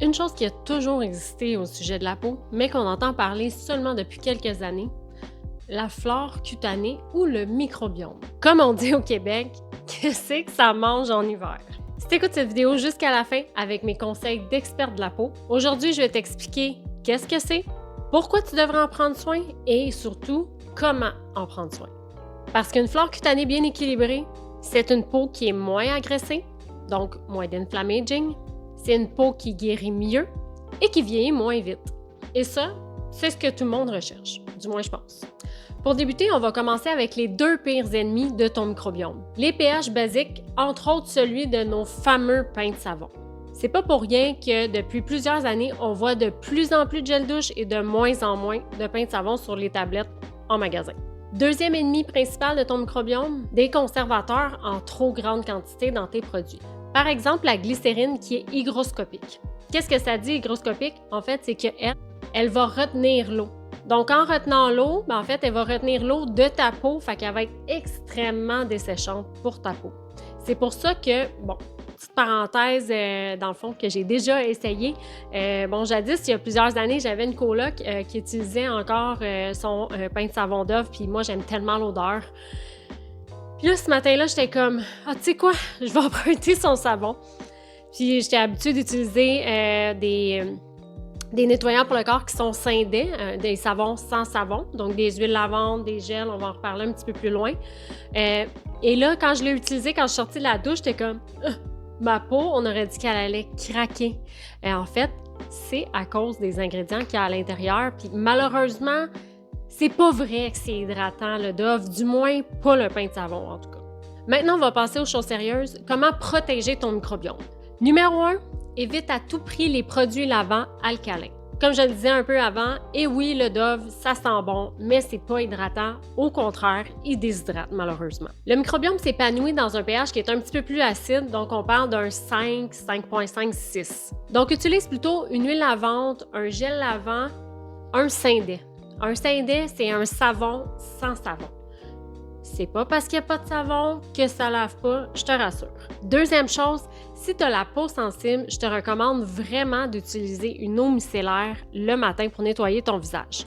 Une chose qui a toujours existé au sujet de la peau, mais qu'on entend parler seulement depuis quelques années, la flore cutanée ou le microbiome. Comme on dit au Québec, qu'est-ce que ça mange en hiver? Si tu écoutes cette vidéo jusqu'à la fin avec mes conseils d'expert de la peau, aujourd'hui je vais t'expliquer qu'est-ce que c'est, pourquoi tu devrais en prendre soin et surtout comment en prendre soin. Parce qu'une flore cutanée bien équilibrée, c'est une peau qui est moins agressée, donc moins d'inflammaging. C'est une peau qui guérit mieux et qui vieillit moins vite. Et ça, c'est ce que tout le monde recherche, du moins je pense. Pour débuter, on va commencer avec les deux pires ennemis de ton microbiome. Les pH basiques, entre autres celui de nos fameux pains de savon. C'est pas pour rien que depuis plusieurs années, on voit de plus en plus de gel douche et de moins en moins de pains de savon sur les tablettes en magasin. Deuxième ennemi principal de ton microbiome, des conservateurs en trop grande quantité dans tes produits. Par exemple, la glycérine qui est hygroscopique. Qu'est-ce que ça dit, hygroscopique? En fait, c'est qu'elle va retenir l'eau. Donc, en retenant l'eau, en fait, elle va retenir l'eau de ta peau, fait qu'elle va être extrêmement desséchante pour ta peau. C'est pour ça que, petite parenthèse, dans le fond, que j'ai déjà essayé. Jadis, il y a plusieurs années, j'avais une coloc qui utilisait encore son pain de savon d'œuf, puis moi, j'aime tellement l'odeur. Puis là, ce matin-là, j'étais comme, tu sais quoi, je vais emprunter son savon. Puis j'étais habituée d'utiliser des nettoyants pour le corps qui sont scindés, des savons sans savon, donc des huiles lavandes, des gels, on va en reparler un petit peu plus loin. Et là, quand je l'ai utilisé, quand je suis sortie de la douche, j'étais comme, ma peau, on aurait dit qu'elle allait craquer. Et en fait, c'est à cause des ingrédients qu'il y a à l'intérieur. Puis malheureusement, c'est pas vrai que c'est hydratant, le Dove, du moins pas le pain de savon en tout cas. Maintenant, on va passer aux choses sérieuses. Comment protéger ton microbiome? Numéro 1, évite à tout prix les produits lavants alcalins. Comme je le disais un peu avant, et oui, le Dove, ça sent bon, mais c'est pas hydratant. Au contraire, il déshydrate malheureusement. Le microbiome s'épanouit dans un pH qui est un petit peu plus acide, donc on parle d'un 5, 5.5, 6. Donc utilise plutôt une huile lavante, un gel lavant, un Syndet. Un Syndet, c'est un savon sans savon. C'est pas parce qu'il n'y a pas de savon que ça lave pas, je te rassure. Deuxième chose, si tu as la peau sensible, je te recommande vraiment d'utiliser une eau micellaire le matin pour nettoyer ton visage.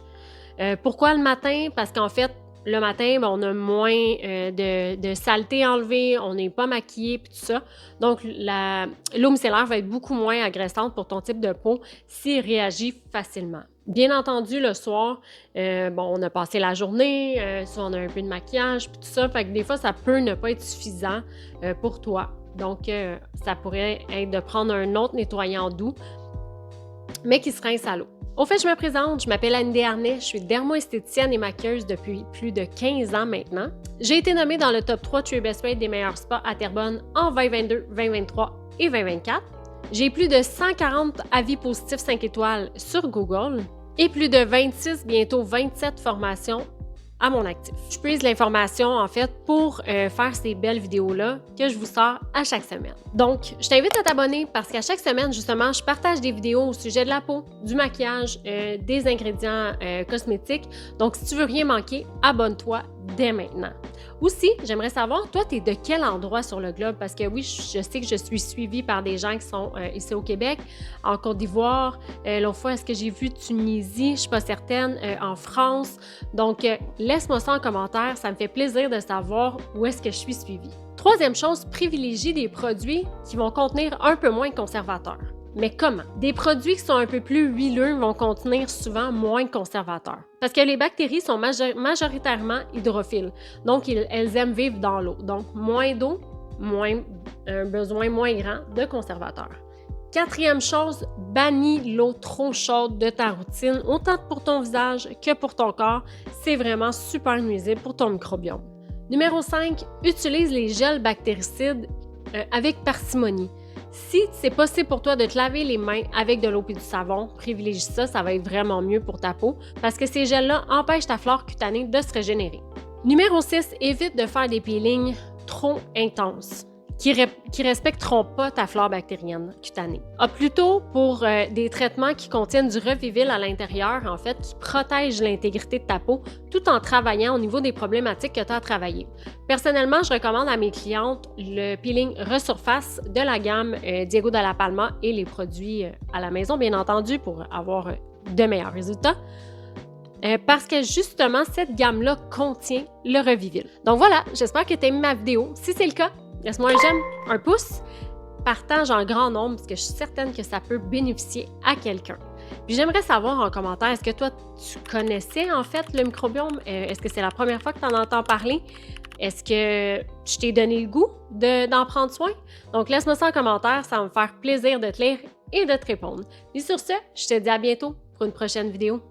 Pourquoi le matin? Parce qu'en fait, le matin, on a moins de saleté enlevée, on n'est pas maquillé et tout ça. Donc, l'eau micellaire va être beaucoup moins agressante pour ton type de peau s'il réagit facilement. Bien entendu, le soir, on a passé la journée, soit on a un peu de maquillage puis tout ça, fait que des fois, ça peut ne pas être suffisant pour toi. Donc, ça pourrait être de prendre un autre nettoyant doux, mais qui se rince à l'eau. Au fait, je me présente, je m'appelle Anne Desharnais, je suis dermo-esthéticienne et maquilleuse depuis plus de 15 ans maintenant. J'ai été nommée dans le top 3 True Best Rate des meilleurs spas à Terrebonne en 2022, 2023 et 2024. J'ai plus de 140 avis positifs 5 étoiles sur Google et plus de 26, bientôt 27 formations à mon actif. Je puise l'information, en fait, pour faire ces belles vidéos-là que je vous sors à chaque semaine. Donc, je t'invite à t'abonner parce qu'à chaque semaine, justement, je partage des vidéos au sujet de la peau, du maquillage, des ingrédients cosmétiques. Donc, si tu veux rien manquer, abonne-toi dès maintenant. Aussi, j'aimerais savoir, toi, tu es de quel endroit sur le globe? Parce que oui, je sais que je suis suivie par des gens qui sont ici au Québec, en Côte d'Ivoire. L'autre fois, est-ce que j'ai vu Tunisie? Je ne suis pas certaine. En France. Donc, laisse-moi ça en commentaire. Ça me fait plaisir de savoir où est-ce que je suis suivie. Troisième chose, privilégie des produits qui vont contenir un peu moins de conservateurs. Mais comment? Des produits qui sont un peu plus huileux vont contenir souvent moins de conservateurs. Parce que les bactéries sont majoritairement hydrophiles. Donc, elles aiment vivre dans l'eau. Donc, moins d'eau, un besoin moins grand de conservateurs. Quatrième chose, bannis l'eau trop chaude de ta routine, autant pour ton visage que pour ton corps. C'est vraiment super nuisible pour ton microbiome. Numéro 5, utilise les gels bactéricides avec parcimonie. Si c'est possible pour toi de te laver les mains avec de l'eau et du savon, privilégie ça, ça va être vraiment mieux pour ta peau parce que ces gels-là empêchent ta flore cutanée de se régénérer. Numéro 6, évite de faire des peelings trop intenses. qui respecteront pas ta flore bactérienne cutanée. Plutôt pour des traitements qui contiennent du Revivil à l'intérieur, en fait, qui protègent l'intégrité de ta peau tout en travaillant au niveau des problématiques que tu as à travailler. Personnellement, je recommande à mes clientes le peeling Resurface de la gamme Diego de la Palma et les produits à la maison, bien entendu, pour avoir de meilleurs résultats. Parce que justement, cette gamme-là contient le Revivil. Donc voilà, j'espère que tu as aimé ma vidéo. Si c'est le cas, laisse-moi un j'aime, un pouce, partage en grand nombre parce que je suis certaine que ça peut bénéficier à quelqu'un. Puis j'aimerais savoir en commentaire, est-ce que toi, tu connaissais en fait le microbiome? Est-ce que c'est la première fois que tu en entends parler? Est-ce que je t'ai donné le goût d'en prendre soin? Donc laisse-moi ça en commentaire, ça va me faire plaisir de te lire et de te répondre. Et sur ce, je te dis à bientôt pour une prochaine vidéo.